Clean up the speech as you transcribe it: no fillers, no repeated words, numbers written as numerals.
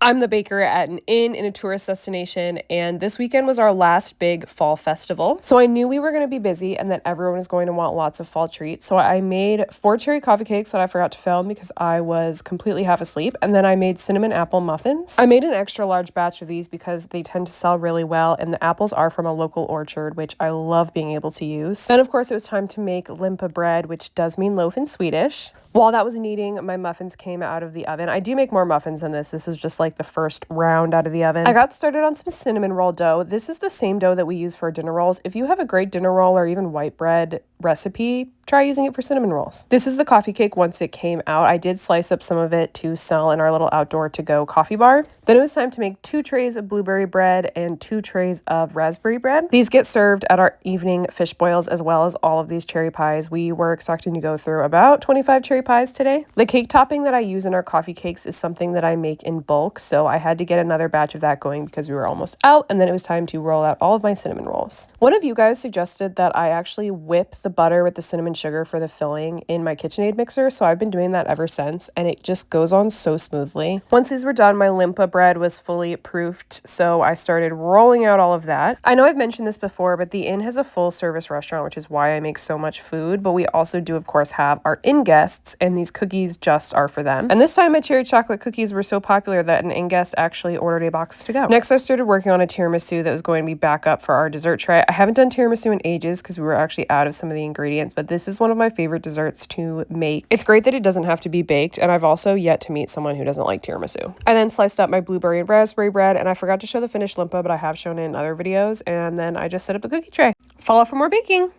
I'm the baker at an inn in a tourist destination, and this weekend was our last big fall festival. So I knew we were going to be busy and that everyone was going to want lots of fall treats. So I made 4 cherry coffee cakes that I forgot to film because I was completely half asleep. And then I made cinnamon apple muffins. I made an extra large batch of these because they tend to sell really well, and the apples are from a local orchard, which I love being able to use. Then, of course, it was time to make limpa bread, which does mean loaf in Swedish. While that was kneading, my muffins came out of the oven. I do make more muffins than this. This was just like the first round out of the oven. I got started on some cinnamon roll dough. This is the same dough that we use for dinner rolls. If you have a great dinner roll or even white bread recipe, try using it for cinnamon rolls. This is the coffee cake once it came out. I did slice up some of it to sell in our little outdoor to-go coffee bar. Then it was time to make 2 trays of blueberry bread and 2 trays of raspberry bread. These get served at our evening fish boils as well as all of these cherry pies. We were expecting to go through about 25 cherry pies today. The cake topping that I use in our coffee cakes is something that I make in bulk, so I had to get another batch of that going because we were almost out, and then it was time to roll out all of my cinnamon rolls. One of you guys suggested that I actually whip the butter with the cinnamon sugar for the filling in my KitchenAid mixer, so I've been doing that ever since, and it just goes on so smoothly. Once these were done, my limpa bread was fully proofed, so I started rolling out all of that. I know I've mentioned this before, but the inn has a full service restaurant, which is why I make so much food, but we also do, of course, have our inn guests, and these cookies just are for them. And this time my cherry chocolate cookies were so popular that an inn guest actually ordered a box to go. Next, I started working on a tiramisu that was going to be back up for our dessert tray. I haven't done tiramisu in ages because we were actually out of some of the ingredients, but this is one of my favorite desserts to make. It's great that it doesn't have to be baked, and I've also yet to meet someone who doesn't like tiramisu. I then sliced up my blueberry and raspberry bread, and I forgot to show the finished limpa, but I have shown it in other videos, and then I just set up the cookie tray. Follow for more baking.